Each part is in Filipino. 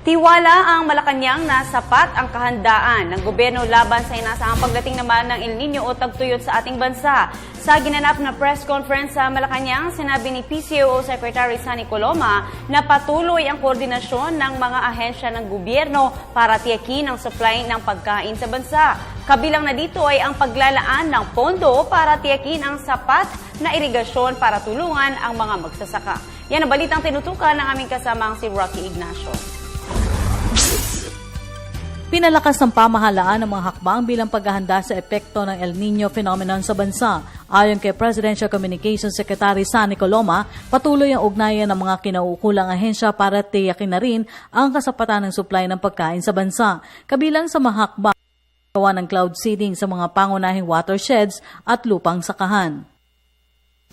Tiwala ang Malacanang na sapat ang kahandaan ng gobyerno laban sa inaasahang pagdating naman ng El Nino o tagtuyot sa ating bansa. Sa ginanap na press conference sa Malacanang, sinabi ni PCOO Secretary Sunny Coloma na patuloy ang koordinasyon ng mga ahensya ng gobyerno para tiyakin ang supply ng pagkain sa bansa. Kabilang na dito ay ang paglalaan ng pondo para tiyakin ang sapat na irigasyon para tulungan ang mga magsasaka. Yan ang balitang tinutukan ng aming kasamang si Rocky Ignacio. Pinalakas ng pamahalaan ng mga hakbang bilang paghahanda sa epekto ng El Nino phenomenon sa bansa. Ayon kay Presidential Communications Secretary Sunny Coloma, patuloy ang ugnayan ng mga kinauukulang ahensya para tiyakin na rin ang kasapatan ng supply ng pagkain sa bansa. Kabilang sa mga hakbang, gawa ng cloud seeding sa mga pangunahing watersheds at lupang sakahan.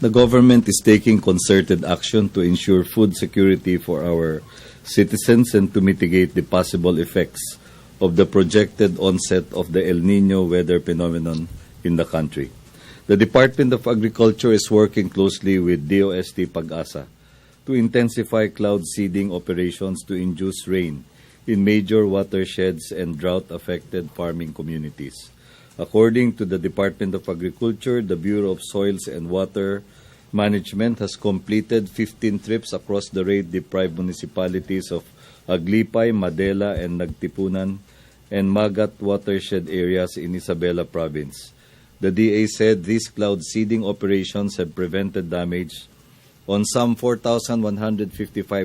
The government is taking concerted action to ensure food security for our citizens and to mitigate the possible effects of the projected onset of the El Nino weather phenomenon in the country. The Department of Agriculture is working closely with DOST Pag-asa to intensify cloud seeding operations to induce rain in major watersheds and drought-affected farming communities. According to the Department of Agriculture, the Bureau of Soils and Water Management has completed 15 trips across the rain-deprived municipalities of Aglipay, Madela, and Nagtipunan, and Magat watershed areas in Isabela Province. The DA said these cloud seeding operations have prevented damage on some 4,155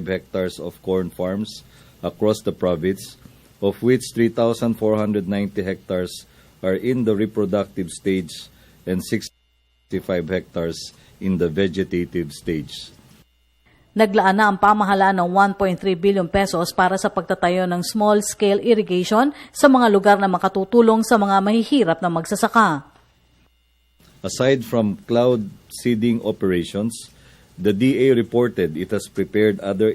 hectares of corn farms across the province, of which 3,490 hectares are in the reproductive stage and 65 hectares in the vegetative stage. Naglaan na ang pamahalaan ng 1.3 billion pesos para sa pagtatayo ng small-scale irrigation sa mga lugar na makatutulong sa mga mahihirap na magsasaka. Aside from cloud seeding operations, the DA reported it has prepared other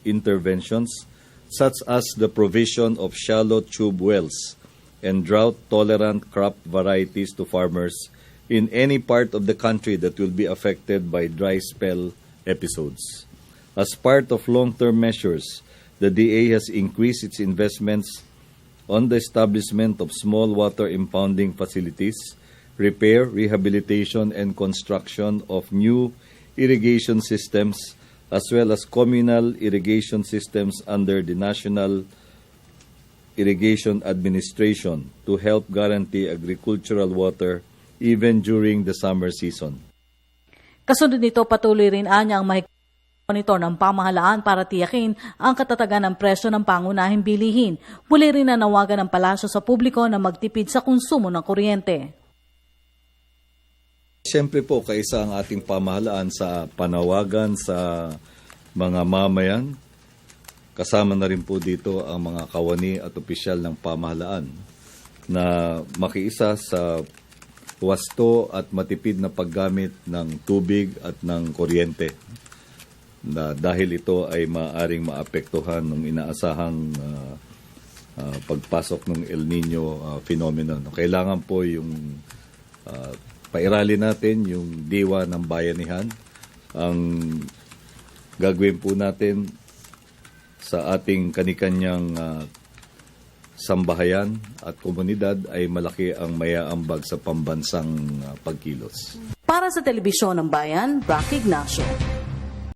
interventions such as the provision of shallow tube wells and drought-tolerant crop varieties to farmers in any part of the country that will be affected by dry spell episodes. As part of long-term measures, the DA has increased its investments on the establishment of small water impounding facilities, repair, rehabilitation, and construction of new irrigation systems, as well as communal irrigation systems under the National Irrigation Administration to help guarantee agricultural water even during the summer season. Kasunod nito, patuloy rin anya ang monitor ng pamahalaan para tiyakin ang katatagan ng presyo ng pangunahing bilihin. Muli rin nanawagan ng palasyo sa publiko na magtipid sa konsumo ng kuryente. Siyempre po, kaisa ang ating pamahalaan sa panawagan sa mga mamayan. Kasama na rin po dito ang mga kawani at opisyal ng pamahalaan na makiisa sa wasto at matipid na paggamit ng tubig at ng kuryente. Na dahil ito ay maaaring maapektuhan ng inaasahang pagpasok ng El Nino phenomenon. Kailangan po yung pairalin natin yung diwa ng bayanihan. Ang gagawin po natin sa ating kanikanyang sambahayan at komunidad ay malaki ang mayaambag sa pambansang pagkilos. Para sa Telebisyon ng Bayan, Rocky Ignacio.